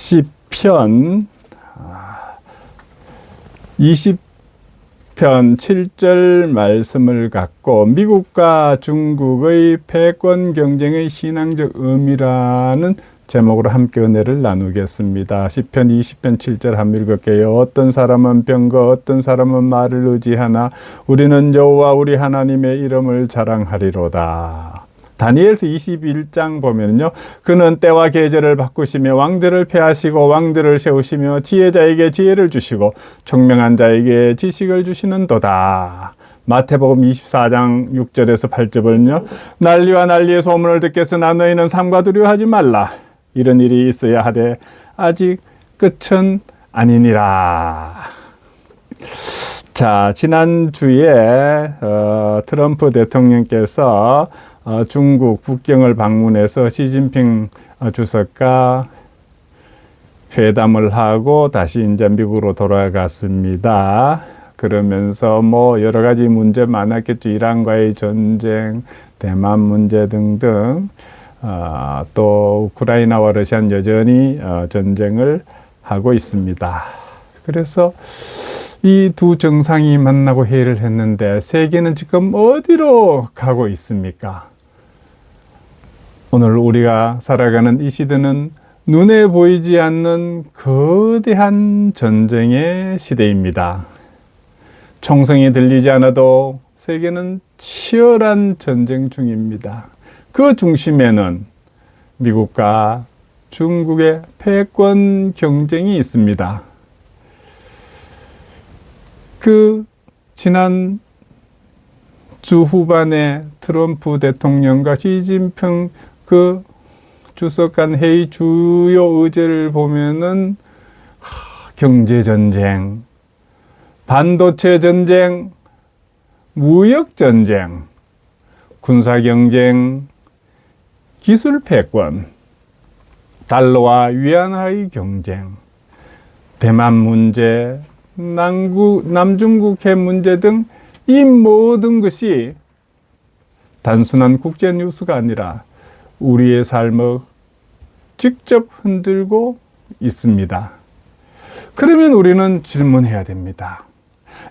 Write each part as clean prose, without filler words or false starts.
시편 20편 7절 말씀을 갖고 미국과 중국의 패권 경쟁의 신앙적 의미라는 제목으로 함께 은혜를 나누겠습니다. 시편 20편 7절 한번 읽을게요. 어떤 사람은 병거, 어떤 사람은 말을 의지하나 우리는 여호와 우리 하나님의 이름을 자랑하리로다. 다니엘서 21장 보면요, 그는 때와 계절을 바꾸시며 왕들을 폐하시고 왕들을 세우시며 지혜자에게 지혜를 주시고 총명한 자에게 지식을 주시는도다. 마태복음 24장 6절에서 8절은요, 난리와 난리의 소문을 듣겠으나 너희는 삼가 두려워하지 말라. 이런 일이 있어야 하되 아직 끝은 아니니라. 자, 지난주에 트럼프 대통령께서 중국 북경을 방문해서 시진핑 주석과 회담을 하고 다시 이제 미국으로 돌아갔습니다. 그러면서 뭐 여러 가지 문제 많았겠죠. 이란과의 전쟁, 대만 문제 등등. 또 우크라이나와 러시아는 여전히 전쟁을 하고 있습니다. 그래서 이 두 정상이 만나고 회의를 했는데 세계는 지금 어디로 가고 있습니까? 오늘 우리가 살아가는 이 시대는 눈에 보이지 않는 거대한 전쟁의 시대입니다. 총성이 들리지 않아도 세계는 치열한 전쟁 중입니다. 그 중심에는 미국과 중국의 패권 경쟁이 있습니다. 지난 주 후반에 트럼프 대통령과 시진핑 주석 간 회의 주요 의제를 보면은 경제 전쟁, 반도체 전쟁, 무역 전쟁, 군사 경쟁, 기술 패권, 달러와 위안화의 경쟁, 대만 문제, 남중국 핵 문제 등 이 모든 것이 단순한 국제 뉴스가 아니라 우리의 삶을 직접 흔들고 있습니다. 그러면 우리는 질문해야 됩니다.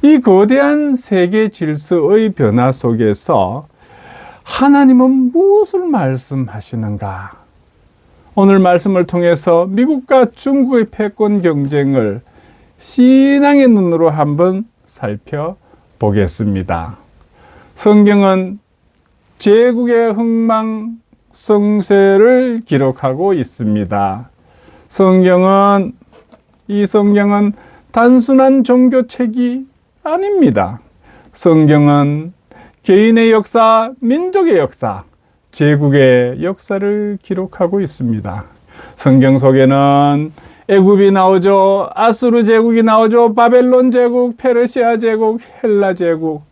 이 거대한 세계 질서의 변화 속에서 하나님은 무엇을 말씀하시는가? 오늘 말씀을 통해서 미국과 중국의 패권 경쟁을 신앙의 눈으로 한번 살펴보겠습니다. 성경은 제국의 흥망성쇠를 기록하고 있습니다. 이 성경은 단순한 종교책이 아닙니다. 성경은 개인의 역사, 민족의 역사, 제국의 역사를 기록하고 있습니다. 성경 속에는 애굽이 나오죠. 아수르 제국이 나오죠. 바벨론 제국, 페르시아 제국, 헬라 제국,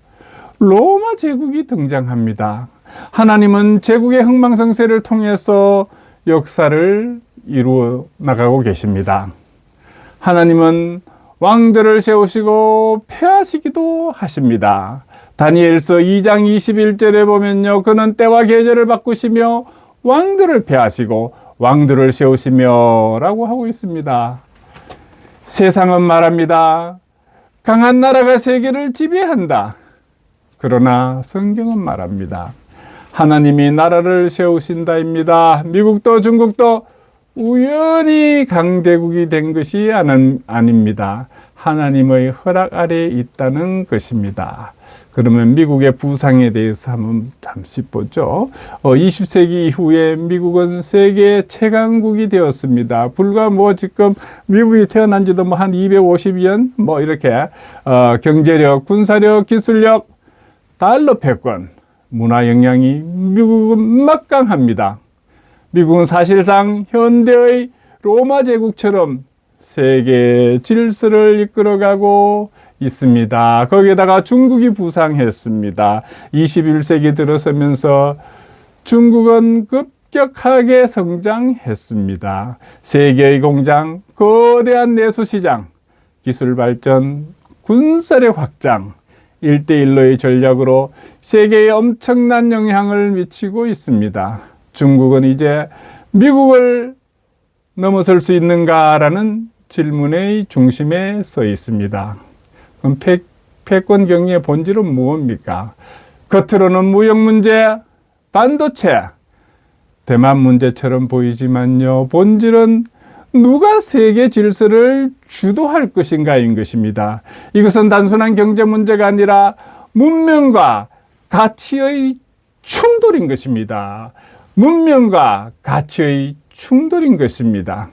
로마 제국이 등장합니다. 하나님은 제국의 흥망성쇠를 통해서 역사를 이루어 나가고 계십니다. 하나님은 왕들을 세우시고 폐하시기도 하십니다. 다니엘서 2장 21절에 보면요, 그는 때와 계절을 바꾸시며 왕들을 폐하시고 왕들을 세우시며 라고 하고 있습니다. 세상은 말합니다. 강한 나라가 세계를 지배한다. 그러나 성경은 말합니다. 하나님이 나라를 세우신다입니다. 미국도 중국도 우연히 강대국이 된 것이 아닙니다. 하나님의 허락 아래에 있다는 것입니다. 그러면 미국의 부상에 대해서 한번 잠시 보죠. 20세기 이후에 미국은 세계 최강국이 되었습니다. 불과 지금 미국이 태어난 지도 한 250년 이렇게 경제력, 군사력, 기술력, 달러 패권, 문화 영향이 미국은 막강합니다. 미국은 사실상 현대의 로마 제국처럼 세계 질서를 이끌어가고 있습니다. 거기에다가 중국이 부상했습니다. 21세기 들어서면서 중국은 급격하게 성장했습니다. 세계의 공장, 거대한 내수시장, 기술 발전, 군사력 확장, 1대1로의 전략으로 세계에 엄청난 영향을 미치고 있습니다. 중국은 이제 미국을 넘어설 수 있는가라는 질문의 중심에 서 있습니다. 그럼 패권 경쟁의 본질은 무엇입니까? 겉으로는 무역 문제, 반도체, 대만 문제처럼 보이지만요, 본질은 누가 세계 질서를 주도할 것인가인 것입니다. 이것은 단순한 경제 문제가 아니라 문명과 가치의 충돌인 것입니다. 문명과 가치의 충돌인 것입니다.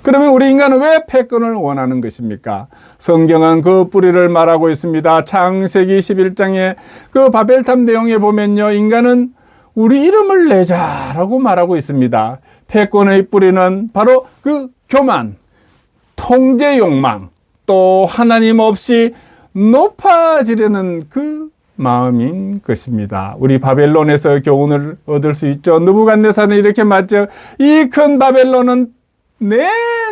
그러면 우리 인간은 왜 패권을 원하는 것입니까? 성경은 그 뿌리를 말하고 있습니다. 창세기 11장에 그 바벨탑 내용에 보면요, 인간은 우리 이름을 내자라고 말하고 있습니다. 패권의 뿌리는 바로 그 교만, 통제 욕망, 또 하나님 없이 높아지려는 그 마음인 것입니다. 우리 바벨론에서 교훈을 얻을 수 있죠. 느부갓네살은 이렇게 말했죠. 이 큰 바벨론은 내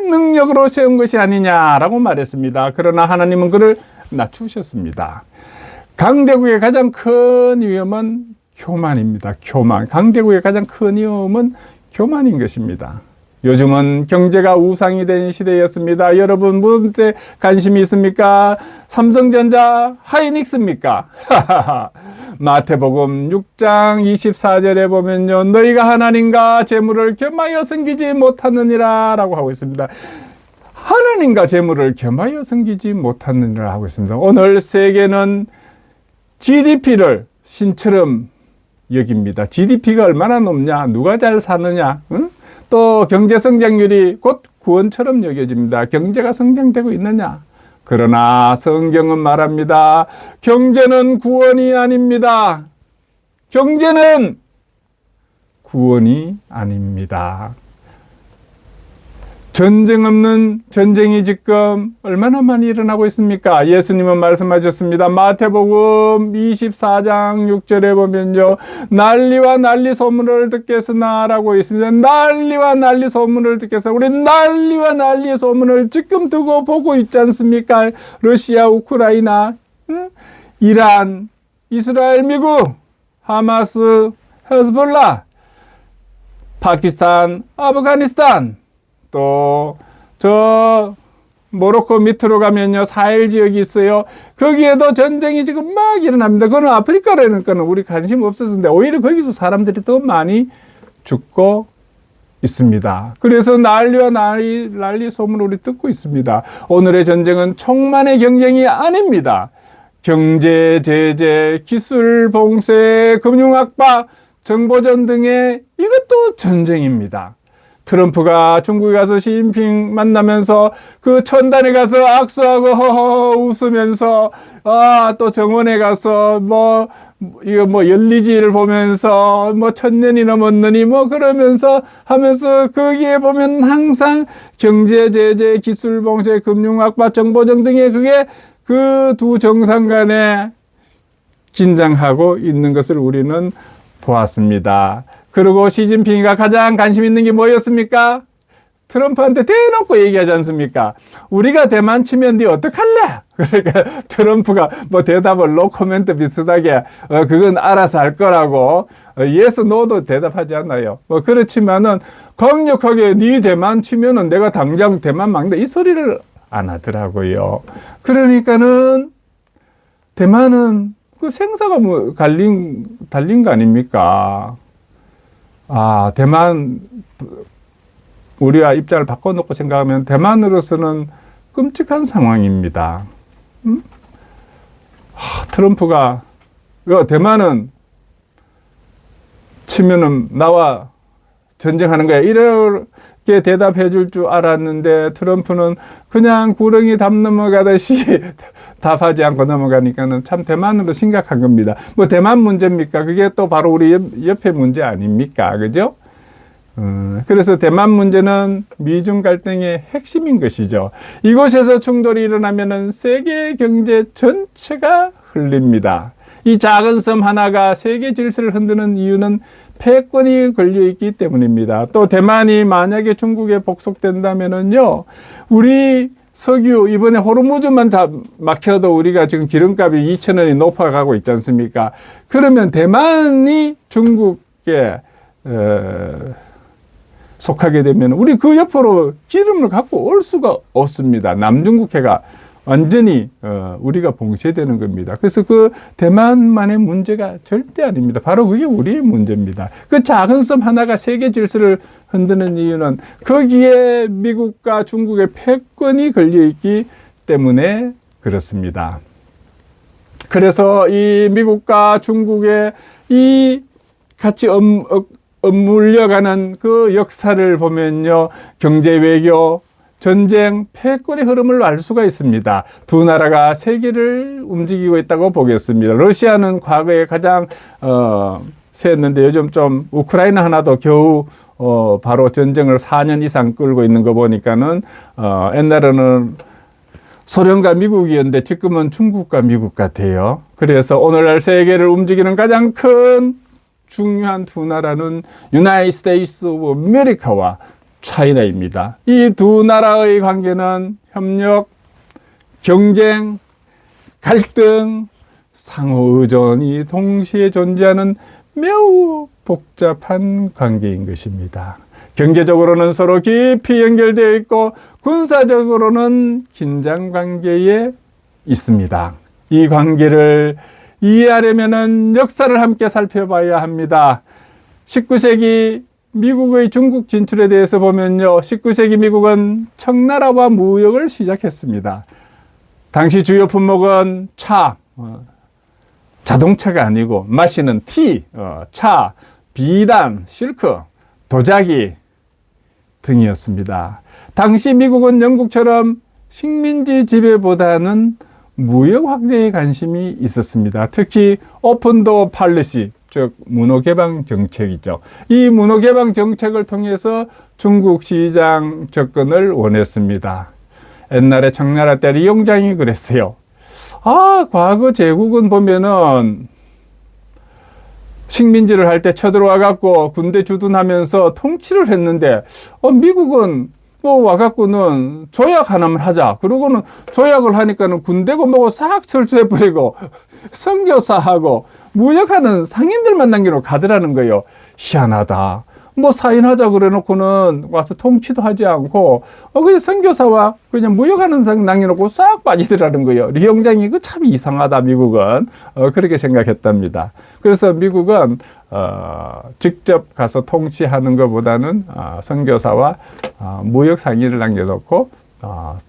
능력으로 세운 것이 아니냐라고 말했습니다. 그러나 하나님은 그를 낮추셨습니다. 강대국의 가장 큰 위험은 교만입니다. 교만. 강대국의 가장 큰 위험은 교만인 것입니다. 요즘은 경제가 우상이 된 시대였습니다. 여러분 무슨 관심이 있습니까? 삼성전자, 하이닉스입니까? 마태복음 6장 24절에 보면요, 너희가 하나님과 재물을 겸하여 섬기지 못하느니라 라고 하고 있습니다. 하나님과 재물을 겸하여 섬기지 못하느니라 하고 있습니다. 오늘 세계는 GDP를 신처럼 여깁니다. GDP가 얼마나 높냐, 누가 잘 사느냐, 응? 또 경제 성장률이 곧 구원처럼 여겨집니다. 경제가 성장되고 있느냐? 그러나 성경은 말합니다. 경제는 구원이 아닙니다. 경제는 구원이 아닙니다. 전쟁 없는 전쟁이 지금 얼마나 많이 일어나고 있습니까? 예수님은 말씀하셨습니다. 마태복음 24장 6절에 보면요, 난리와 난리 소문을 듣겠으나 라고 있습니다. 난리와 난리 소문을 듣겠으나, 우리 난리와 난리 소문을 지금 두고 보고 있지 않습니까? 러시아, 우크라이나, 이란, 이스라엘, 미국, 하마스, 헤즈볼라, 파키스탄, 아프가니스탄, 또 저 모로코 밑으로 가면요, 사헬 지역이 있어요. 거기에도 전쟁이 지금 막 일어납니다. 그거는 아프리카라는 거는 우리 관심 없었는데 오히려 거기서 사람들이 더 많이 죽고 있습니다. 그래서 난리와 난리 소문을 우리 듣고 있습니다. 오늘의 전쟁은 총만의 경쟁이 아닙니다. 경제, 제재, 기술 봉쇄, 금융 악박, 정보전 등의 이것도 전쟁입니다. 트럼프가 중국에 가서 시진핑 만나면서 그 천단에 가서 악수하고 허허 웃으면서, 또 정원에 가서 열리지를 보면서 1000년이 넘었느니 그러면서 하면서, 거기에 보면 항상 경제 제재, 기술 봉쇄, 금융 악박, 정보전 등의 그게 그 두 정상 간에 긴장하고 있는 것을 우리는 보았습니다. 그리고 시진핑이가 가장 관심 있는 게 뭐였습니까? 트럼프한테 대놓고 얘기하지 않습니까? 우리가 대만 치면 네 어떡할래? 그러니까 트럼프가 대답을 노코멘트 비슷하게 그건 알아서 할 거라고 yes, no도 대답하지 않아요. 그렇지만은 강력하게 네 대만 치면은 내가 당장 대만 막는다 이 소리를 안 하더라고요. 그러니까는 대만은 그 생사가 달린 거 아닙니까? 대만, 우리와 입장을 바꿔놓고 생각하면 대만으로서는 끔찍한 상황입니다. 트럼프가, 대만은 치면은 나와 전쟁하는 거야, 이렇게 대답해 줄 줄 알았는데, 트럼프는 그냥 구렁이 담 넘어가듯이 답하지 않고 넘어가니까는 참 대만으로 심각한 겁니다. 대만 문제입니까? 그게 또 바로 우리 옆에 문제 아닙니까? 그죠? 그래서 대만 문제는 미중 갈등의 핵심인 것이죠. 이곳에서 충돌이 일어나면은 세계 경제 전체가 흘립니다. 이 작은 섬 하나가 세계 질서를 흔드는 이유는 패권이 걸려있기 때문입니다. 또 대만이 만약에 중국에 복속된다면은요, 우리 석유 이번에 호르무즈만 막혀도 우리가 지금 기름값이 2,000원이 높아가고 있지 않습니까? 그러면 대만이 중국에 속하게 되면 우리 그 옆으로 기름을 갖고 올 수가 없습니다. 남중국해가 완전히 우리가 봉쇄되는 겁니다. 그래서 그 대만만의 문제가 절대 아닙니다. 바로 그게 우리의 문제입니다. 그 작은 섬 하나가 세계 질서를 흔드는 이유는 거기에 미국과 중국의 패권이 걸려있기 때문에 그렇습니다. 그래서 이 미국과 중국의 이 같이 엇물려가는 그 역사를 보면요, 경제, 외교, 전쟁, 패권의 흐름을 알 수가 있습니다. 두 나라가 세계를 움직이고 있다고 보겠습니다. 러시아는 과거에 가장 세했는데 요즘 좀 우크라이나 하나도 겨우 바로 전쟁을 4년 이상 끌고 있는 거 보니까는 옛날에는 소련과 미국이었는데 지금은 중국과 미국 같아요. 그래서 오늘날 세계를 움직이는 가장 큰 중요한 두 나라는 유나이티드 스테이츠 오브 아메리카와 차이나입니다. 이 두 나라의 관계는 협력, 경쟁, 갈등, 상호 의존이 동시에 존재하는 매우 복잡한 관계인 것입니다. 경제적으로는 서로 깊이 연결되어 있고 군사적으로는 긴장 관계에 있습니다. 이 관계를 이해하려면 역사를 함께 살펴봐야 합니다. 19세기 미국의 중국 진출에 대해서 보면요, 19세기 미국은 청나라와 무역을 시작했습니다. 당시 주요 품목은 차, 자동차가 아니고 마시는 티, 차, 비단, 실크, 도자기 등이었습니다. 당시 미국은 영국처럼 식민지 지배보다는 무역 확대에 관심이 있었습니다. 특히 오픈도어 팔리시, 즉 문호개방 정책이죠. 이 문호개방 정책을 통해서 중국 시장 접근을 원했습니다. 옛날에 청나라 때 리용장이 그랬어요. 과거 제국은 보면은 식민지를 할 때 쳐들어와 갖고 군대 주둔하면서 통치를 했는데 미국은 와갖고는 조약 하나만 하자. 그러고는 조약을 하니까는 군대고 뭐고 싹 철수해버리고 선교사하고 무역하는 상인들만 남기로 가더라는 거예요. 희한하다. 사인하자 그래 놓고는 와서 통치도 하지 않고 그냥 선교사와 그냥 무역하는 상 남겨놓고 싹 빠지더라는 거예요. 리용장이 참 이상하다, 미국은. 그렇게 생각했답니다. 그래서 미국은 직접 가서 통치하는 것보다는 선교사와 무역 상인을 남겨놓고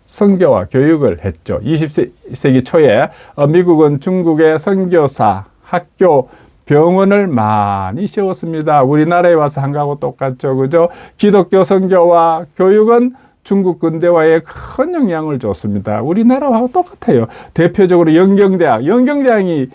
선교와 교육을 했죠. 20세기 초에 미국은 중국의 선교사, 학교, 병원을 많이 세웠습니다. 우리나라에 와서 한 거하고 똑같죠. 그죠? 기독교 선교와 교육은 중국 근대화에 큰 영향을 줬습니다. 우리나라와 똑같아요. 대표적으로 영경대학이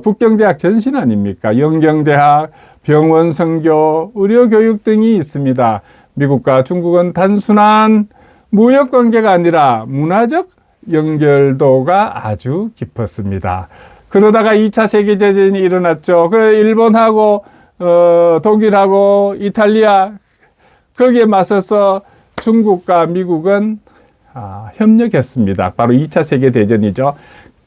북경대학 전신 아닙니까? 영경대학, 병원 선교, 의료교육 등이 있습니다. 미국과 중국은 단순한 무역 관계가 아니라 문화적 연결도가 아주 깊었습니다. 그러다가 2차 세계대전이 일어났죠. 그래 일본하고 독일하고 이탈리아 거기에 맞서서 중국과 미국은 협력했습니다. 바로 2차 세계대전이죠.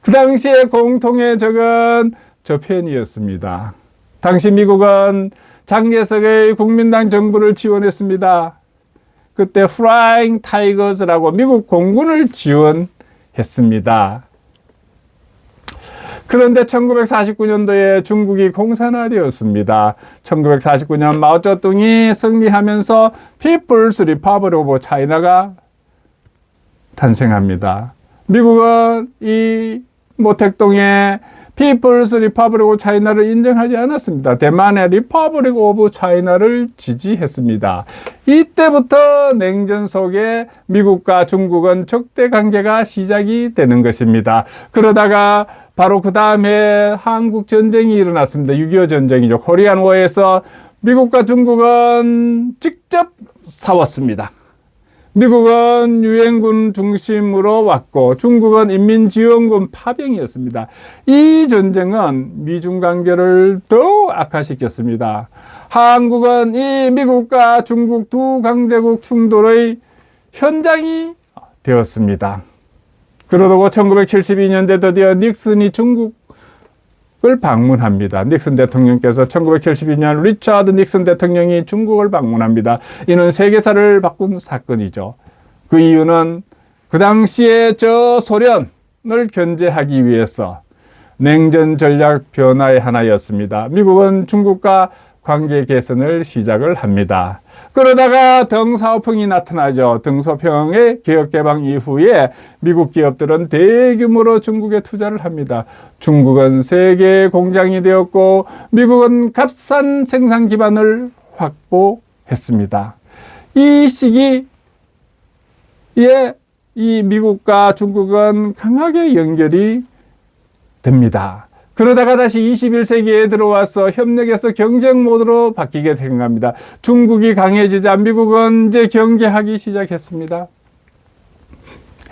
그 당시에 공통의 적은 저편이었습니다. 당시 미국은 장개석의 국민당 정부를 지원했습니다. 그때 플라잉 타이거즈라고 미국 공군을 지원했습니다. 그런데 1949년도에 중국이 공산화되었습니다. 1949년 마오쩌둥이 승리하면서 People's Republic of China가 탄생합니다. 미국은 이 모택동의 People's Republic of China를 인정하지 않았습니다. 대만의 Republic of China를 지지했습니다. 이때부터 냉전 속에 미국과 중국은 적대 관계가 시작이 되는 것입니다. 그러다가 바로 그 다음에 한국 전쟁이 일어났습니다. 6.25 전쟁이죠. 코리안 워에서 미국과 중국은 직접 싸웠습니다. 미국은 유엔군 중심으로 왔고 중국은 인민지원군 파병이었습니다. 이 전쟁은 미중 관계를 더욱 악화시켰습니다. 한국은 이 미국과 중국 두 강대국 충돌의 현장이 되었습니다. 그러다가 1972년대 드디어 닉슨이 중국을 중국을 방문합니다. 닉슨 대통령께서 1972년 리처드 닉슨 대통령이 중국을 방문합니다. 이는 세계사를 바꾼 사건이죠. 그 이유는 그 당시에 저 소련을 견제하기 위해서 냉전 전략 변화의 하나였습니다. 미국은 중국과 관계 개선을 시작을 합니다. 그러다가 덩사오풍이 나타나죠. 덩사오풍의 개혁개방 이후에 미국 기업들은 대규모로 중국에 투자를 합니다. 중국은 세계 공장이 되었고 미국은 값싼 생산 기반을 확보했습니다. 이 시기에 이 미국과 중국은 강하게 연결이 됩니다. 그러다가 다시 21세기에 들어와서 협력해서 경쟁 모드로 바뀌게 된 겁니다. 중국이 강해지자 미국은 이제 경계하기 시작했습니다.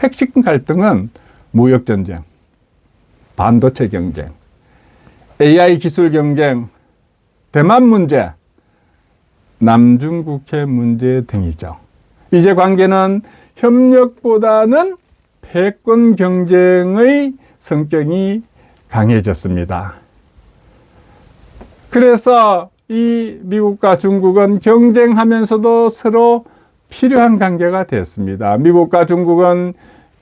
핵심 갈등은 무역전쟁, 반도체 경쟁, AI 기술 경쟁, 대만 문제, 남중국해 문제 등이죠. 이제 관계는 협력보다는 패권 경쟁의 성격이 강해졌습니다. 그래서 이 미국과 중국은 경쟁하면서도 서로 필요한 관계가 됐습니다. 미국과 중국은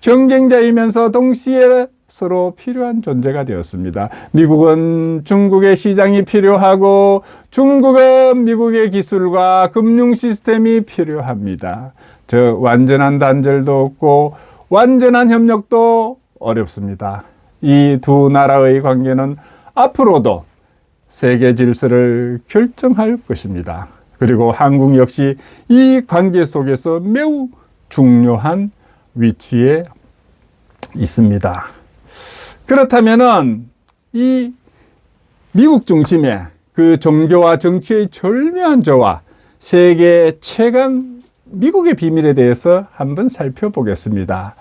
경쟁자이면서 동시에 서로 필요한 존재가 되었습니다. 미국은 중국의 시장이 필요하고 중국은 미국의 기술과 금융 시스템이 필요합니다. 즉 완전한 단절도 없고 완전한 협력도 어렵습니다. 이 두 나라의 관계는 앞으로도 세계 질서를 결정할 것입니다. 그리고 한국 역시 이 관계 속에서 매우 중요한 위치에 있습니다. 그렇다면은 이 미국 중심의 그 종교와 정치의 절묘한 조화, 세계 최강 미국의 비밀에 대해서 한번 살펴보겠습니다.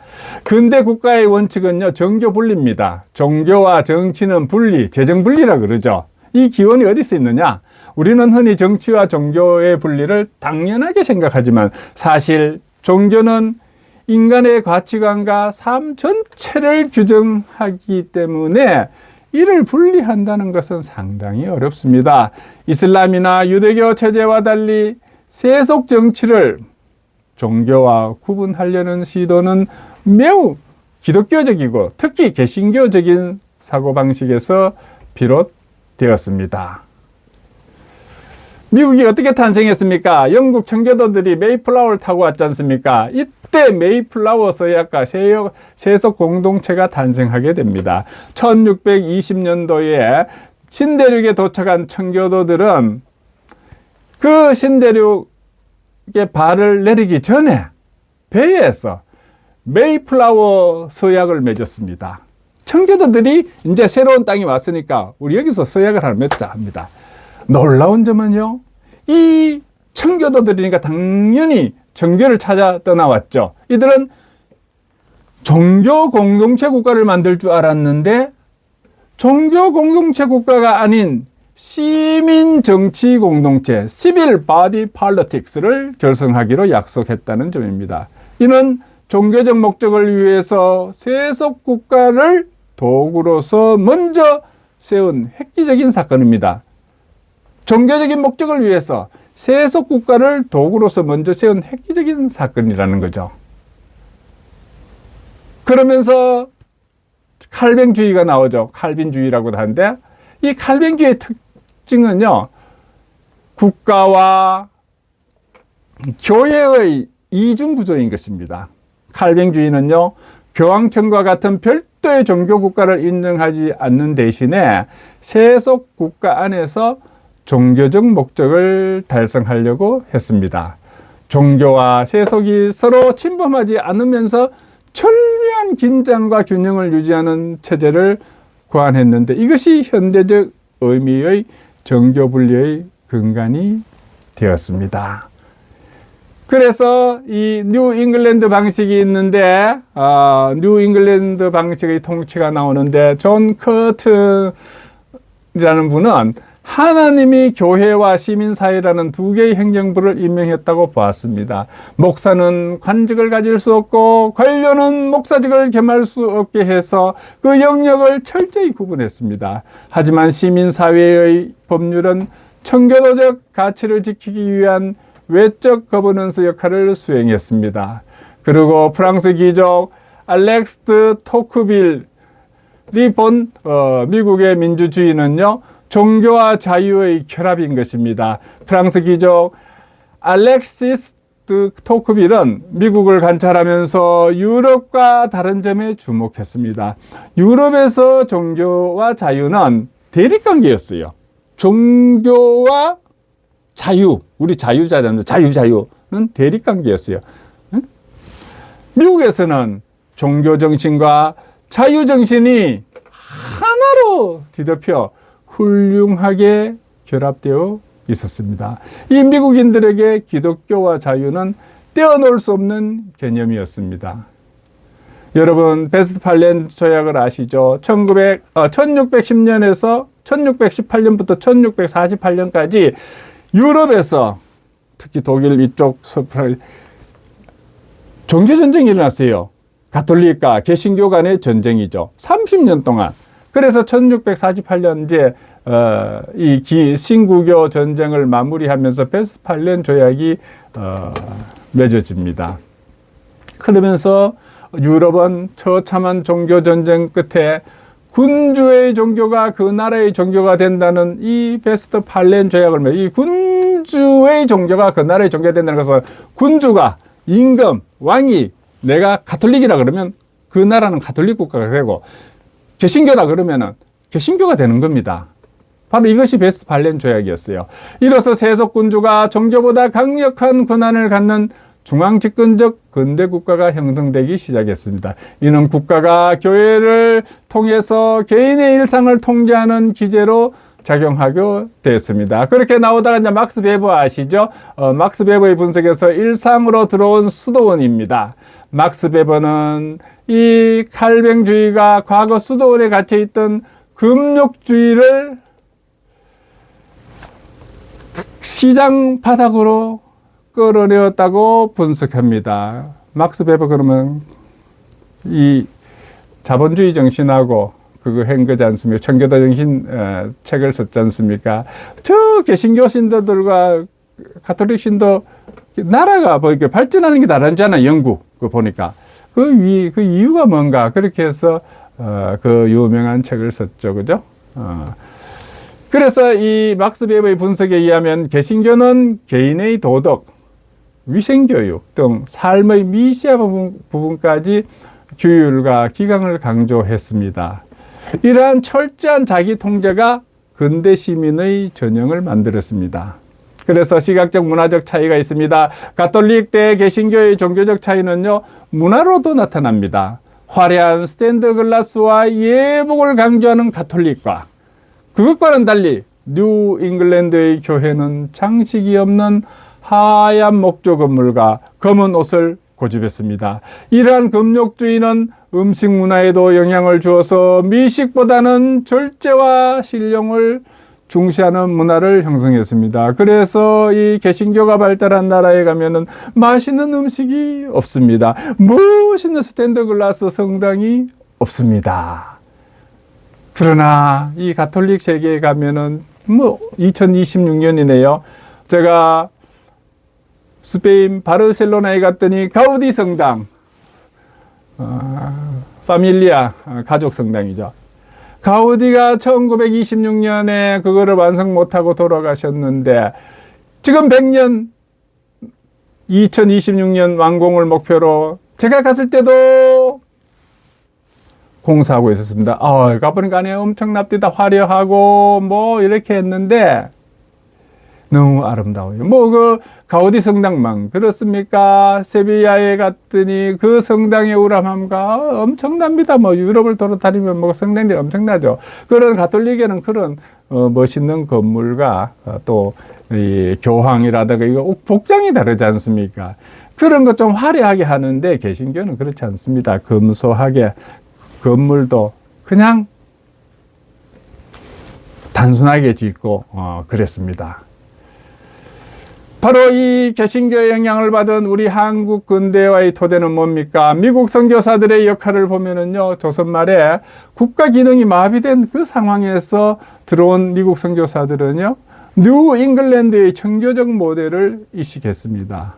근대 국가의 원칙은요, 정교 분리입니다. 종교와 정치는 분리, 재정 분리라 그러죠. 이 기원이 어디서 있느냐? 우리는 흔히 정치와 종교의 분리를 당연하게 생각하지만 사실 종교는 인간의 가치관과 삶 전체를 규정하기 때문에 이를 분리한다는 것은 상당히 어렵습니다. 이슬람이나 유대교 체제와 달리 세속 정치를 종교와 구분하려는 시도는 매우 기독교적이고 특히 개신교적인 사고방식에서 비롯되었습니다. 미국이 어떻게 탄생했습니까? 영국 청교도들이 메이플라워를 타고 왔지 않습니까? 이때 메이플라워 서약과 세속 공동체가 탄생하게 됩니다. 1620년도에 신대륙에 도착한 청교도들은 그 신대륙에 발을 내리기 전에 배에서 메이플라워 서약을 맺었습니다. 청교도들이 이제 새로운 땅이 왔으니까 우리 여기서 서약을 하나 맺자 합니다. 놀라운 점은요, 이 청교도들이니까 당연히 정교를 찾아 떠나왔죠. 이들은 종교 공동체 국가를 만들 줄 알았는데 종교 공동체 국가가 아닌 시민 정치 공동체, Civil Body Politics를 결성하기로 약속했다는 점입니다. 이는 종교적 목적을 위해서 세속 국가를 도구로서 먼저 세운 획기적인 사건입니다. 종교적인 목적을 위해서 세속 국가를 도구로서 먼저 세운 획기적인 사건이라는 거죠. 그러면서 칼뱅주의가 나오죠. 칼빈주의라고도 하는데 이 칼뱅주의의 특징은요, 국가와 교회의 이중 구조인 것입니다. 칼뱅주의는요, 교황청과 같은 별도의 종교 국가를 인정하지 않는 대신에 세속 국가 안에서 종교적 목적을 달성하려고 했습니다. 종교와 세속이 서로 침범하지 않으면서 절묘한 긴장과 균형을 유지하는 체제를 고안했는데 이것이 현대적 의미의 종교 분리의 근간이 되었습니다. 그래서 이 뉴 잉글랜드 방식이 있는데 뉴 잉글랜드 방식의 통치가 나오는데 존 커튼이라는 분은 하나님이 교회와 시민사회라는 두 개의 행정부를 임명했다고 보았습니다. 목사는 관직을 가질 수 없고 관료는 목사직을 겸할 수 없게 해서 그 영역을 철저히 구분했습니다. 하지만 시민사회의 법률은 청교도적 가치를 지키기 위한 외적 거버넌스 역할을 수행했습니다. 그리고 프랑스 귀족 알렉스 토크빌이 본 미국의 민주주의는요, 종교와 자유의 결합인 것입니다. 프랑스 귀족 알렉시스 토크빌은 미국을 관찰하면서 유럽과 다른 점에 주목했습니다. 유럽에서 종교와 자유는 대립관계였어요. 종교와 자유, 우리 자유자라는 자유는 대립관계였어요. 미국에서는 종교정신과 자유정신이 하나로 뒤덮여 훌륭하게 결합되어 있었습니다. 이 미국인들에게 기독교와 자유는 떼어놓을 수 없는 개념이었습니다. 여러분, 베스트팔렌 조약을 아시죠? 1610년에서 1618년부터 1648년까지 유럽에서 특히 독일 이쪽 종교전쟁이 일어났어요. 가톨릭과 개신교 간의 전쟁이죠. 30년 동안. 그래서 1648년 이제 이 신구교 전쟁을 마무리하면서 베스트팔렌 조약이 맺어집니다. 그러면서 유럽은 처참한 종교 전쟁 끝에 군주의 종교가 그 나라의 종교가 된다는 이 베스트팔렌 조약을 이 군주의 종교가 그 나라의 종교가 된다는 것은 군주가 임금 왕이 내가 가톨릭이라 그러면 그 나라는 가톨릭 국가가 되고 개신교라 그러면은 개신교가 되는 겁니다. 바로 이것이 베스트팔렌 조약이었어요. 이로써 세속 군주가 종교보다 강력한 권한을 갖는 중앙집권적 근대 국가가 형성되기 시작했습니다. 이는 국가가 교회를 통해서 개인의 일상을 통제하는 기제로 작용하게 됐습니다. 그렇게 나오다가 이제 막스 베버 아시죠? 막스 베버의 분석에서 일상으로 들어온 수도원입니다. 막스 베버는 이 칼뱅주의가 과거 수도원에 갇혀있던 금욕주의를 시장 바닥으로 끌어내었다고 분석합니다. 막스 베버 그러면 이 자본주의 정신하고 그거 한 거지 않습니까? 청교도 정신 책을 썼지 않습니까? 저 개신교 신도들과 가톨릭 신도 나라가 뭐 이렇게 발전하는 게 다르잖아요. 영국 그 보니까 그 이유가 뭔가 그렇게 해서 그 유명한 책을 썼죠, 그죠? 그래서 이 막스 베버의 분석에 의하면 개신교는 개인의 도덕, 위생교육 등 삶의 미시한 부분까지 규율과 기강을 강조했습니다. 이러한 철저한 자기 통제가 근대 시민의 전형을 만들었습니다. 그래서 시각적 문화적 차이가 있습니다. 가톨릭 대 개신교의 종교적 차이는요, 문화로도 나타납니다. 화려한 스탠드 글라스와 예복을 강조하는 가톨릭과 그것과는 달리 뉴 잉글랜드의 교회는 장식이 없는 하얀 목조 건물과 검은 옷을 고집했습니다. 이러한 금욕주의는 음식 문화에도 영향을 주어서 미식보다는 절제와 신령을 중시하는 문화를 형성했습니다. 그래서 이 개신교가 발달한 나라에 가면은 맛있는 음식이 없습니다. 멋있는 스탠드 글라스 성당이 없습니다. 그러나 이 가톨릭 세계에 가면은 2026년이네요. 제가 스페인 바르셀로나에 갔더니 가우디 성당, 파밀리아 가족 성당이죠. 가우디가 1926년에 그거를 완성 못하고 돌아가셨는데 지금 100년 2026년 완공을 목표로 제가 갔을 때도 공사하고 있었습니다. 가보니까 안에 엄청납니다. 화려하고 뭐 이렇게 했는데 너무 아름다워요. 그 가우디 성당만 그렇습니까? 세비야에 갔더니 그 성당의 우람함과 엄청납니다. 유럽을 돌아다니면 성당들이 엄청나죠. 그런 가톨릭에는 그런 멋있는 건물과 또 이 교황이라든가 이거 복장이 다르지 않습니까? 그런 것 좀 화려하게 하는데 개신교는 그렇지 않습니다. 검소하게 건물도 그냥 단순하게 짓고 그랬습니다. 바로 이 개신교의 영향을 받은 우리 한국 근대화의 토대는 뭡니까? 미국 선교사들의 역할을 보면은요, 조선 말에 국가 기능이 마비된 그 상황에서 들어온 미국 선교사들은요, 뉴 잉글랜드의 청교적 모델을 이식했습니다.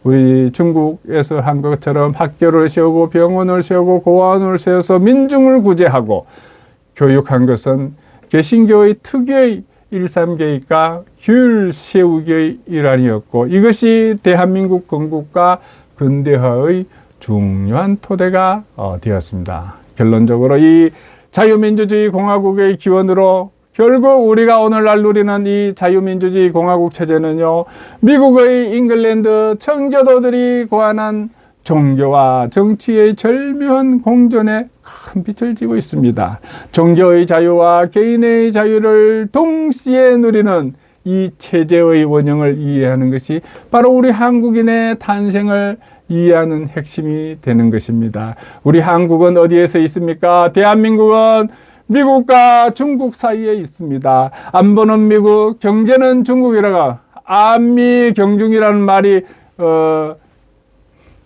우리 중국에서 한 것처럼 학교를 세우고 병원을 세우고 고아원을 세워서 민중을 구제하고 교육한 것은 개신교의 특유의 일삼계획과 효율 세우기의 일환이었고, 이것이 대한민국 건국과 근대화의 중요한 토대가 되었습니다. 결론적으로 이 자유민주주의 공화국의 기원으로 결국 우리가 오늘날 누리는 이 자유민주주의 공화국 체제는요, 미국의 잉글랜드 청교도들이 고안한 종교와 정치의 절묘한 공존에 큰 빛을 지고 있습니다. 종교의 자유와 개인의 자유를 동시에 누리는 이 체제의 원형을 이해하는 것이 바로 우리 한국인의 탄생을 이해하는 핵심이 되는 것입니다. 우리 한국은 어디에서 있습니까? 대한민국은 미국과 중국 사이에 있습니다. 안보는 미국, 경제는 중국이라고, 안미 경중이라는 말이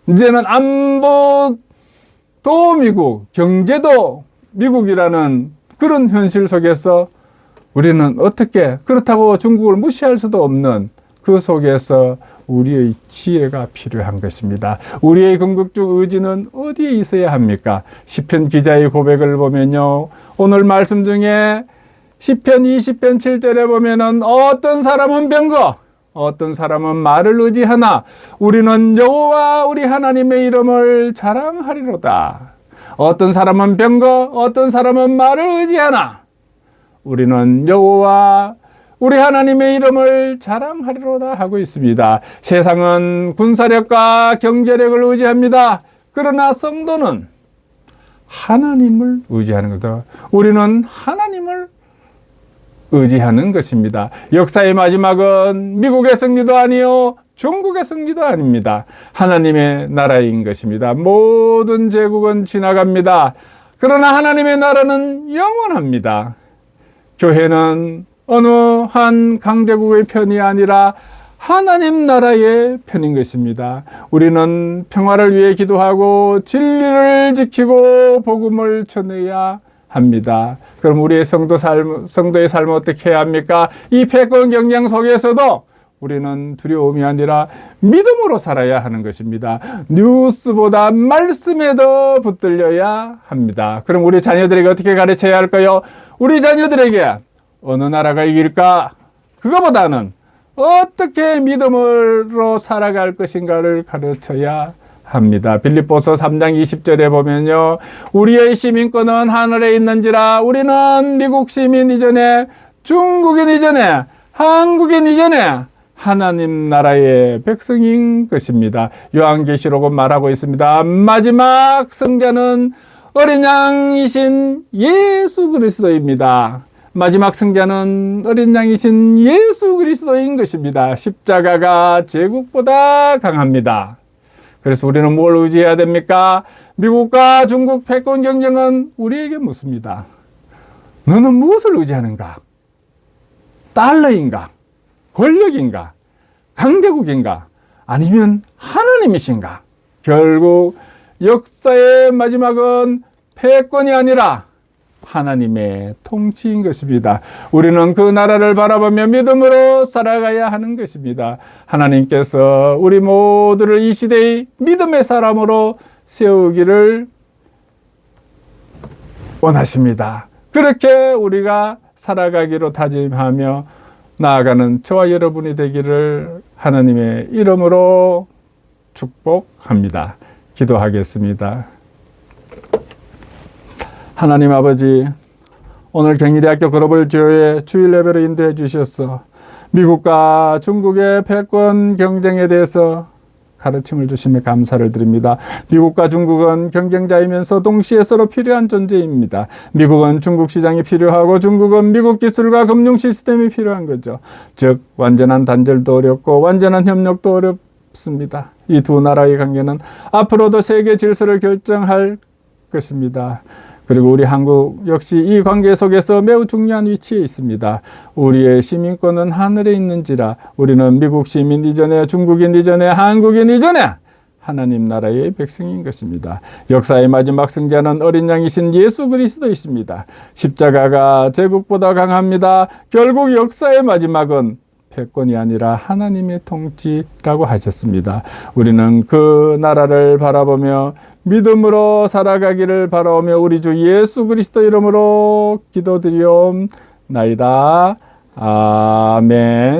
이제는 안보도 미국, 경제도 미국이라는 그런 현실 속에서 우리는 어떻게, 그렇다고 중국을 무시할 수도 없는 그 속에서 우리의 지혜가 필요한 것입니다. 우리의 궁극적 의지는 어디에 있어야 합니까? 시편 기자의 고백을 보면요, 오늘 말씀 중에 시편 20편 7절에 보면은 어떤 사람은 병거, 어떤 사람은 말을 의지하나 우리는 여호와 우리 하나님의 이름을 자랑하리로다. 어떤 사람은 병거, 어떤 사람은 말을 의지하나 우리는 여호와 우리 하나님의 이름을 자랑하리로다 하고 있습니다. 세상은 군사력과 경제력을 의지합니다. 그러나 성도는 하나님을 의지하는 거다. 우리는 하나님을 의지하는 것입니다. 역사의 마지막은 미국의 승리도 아니요 중국의 승리도 아닙니다. 하나님의 나라인 것입니다. 모든 제국은 지나갑니다. 그러나 하나님의 나라는 영원합니다. 교회는 어느 한 강대국의 편이 아니라 하나님 나라의 편인 것입니다. 우리는 평화를 위해 기도하고 진리를 지키고 복음을 전해야 합니다. 그럼 우리의 성도의 삶은 어떻게 해야 합니까? 이 패권 경쟁 속에서도 우리는 두려움이 아니라 믿음으로 살아야 하는 것입니다. 뉴스보다 말씀에 더 붙들려야 합니다. 그럼 우리 자녀들에게 어떻게 가르쳐야 할까요? 우리 자녀들에게 어느 나라가 이길까? 그거보다는 어떻게 믿음으로 살아갈 것인가를 가르쳐야 합니다. 빌립보서 3장 20절에 보면요, 우리의 시민권은 하늘에 있는지라 우리는 미국 시민 이전에 중국인 이전에 한국인 이전에 하나님 나라의 백성인 것입니다. 요한계시록은 말하고 있습니다. 마지막 승자는 어린 양이신 예수 그리스도입니다. 마지막 승자는 어린 양이신 예수 그리스도인 것입니다. 십자가가 제국보다 강합니다. 그래서 우리는 뭘 의지해야 됩니까? 미국과 중국 패권 경쟁은 우리에게 묻습니다. 너는 무엇을 의지하는가? 달러인가? 권력인가? 강대국인가? 아니면 하나님이신가? 결국 역사의 마지막은 패권이 아니라 하나님의 통치인 것입니다. 우리는 그 나라를 바라보며 믿음으로 살아가야 하는 것입니다. 하나님께서 우리 모두를 이 시대의 믿음의 사람으로 세우기를 원하십니다. 그렇게 우리가 살아가기로 다짐하며 나아가는 저와 여러분이 되기를 하나님의 이름으로 축복합니다. 기도하겠습니다. 하나님 아버지, 오늘 경희대학교 글로벌 교회 주일 예배를 인도해 주셔서 미국과 중국의 패권 경쟁에 대해서 가르침을 주심에 감사를 드립니다. 미국과 중국은 경쟁자이면서 동시에 서로 필요한 존재입니다. 미국은 중국 시장이 필요하고 중국은 미국 기술과 금융 시스템이 필요한 거죠. 즉 완전한 단절도 어렵고 완전한 협력도 어렵습니다. 이 두 나라의 관계는 앞으로도 세계 질서를 결정할 것입니다. 그리고 우리 한국 역시 이 관계 속에서 매우 중요한 위치에 있습니다. 우리의 시민권은 하늘에 있는지라 우리는 미국 시민 이전에 중국인 이전에 한국인 이전에 하나님 나라의 백성인 것입니다. 역사의 마지막 승자는 어린 양이신 예수 그리스도이십니다. 십자가가 제국보다 강합니다. 결국 역사의 마지막은 패권이 아니라 하나님의 통치라고 하셨습니다. 우리는 그 나라를 바라보며 믿음으로 살아가기를 바라오며 우리 주 예수 그리스도 이름으로 기도드리옵나이다. 아멘.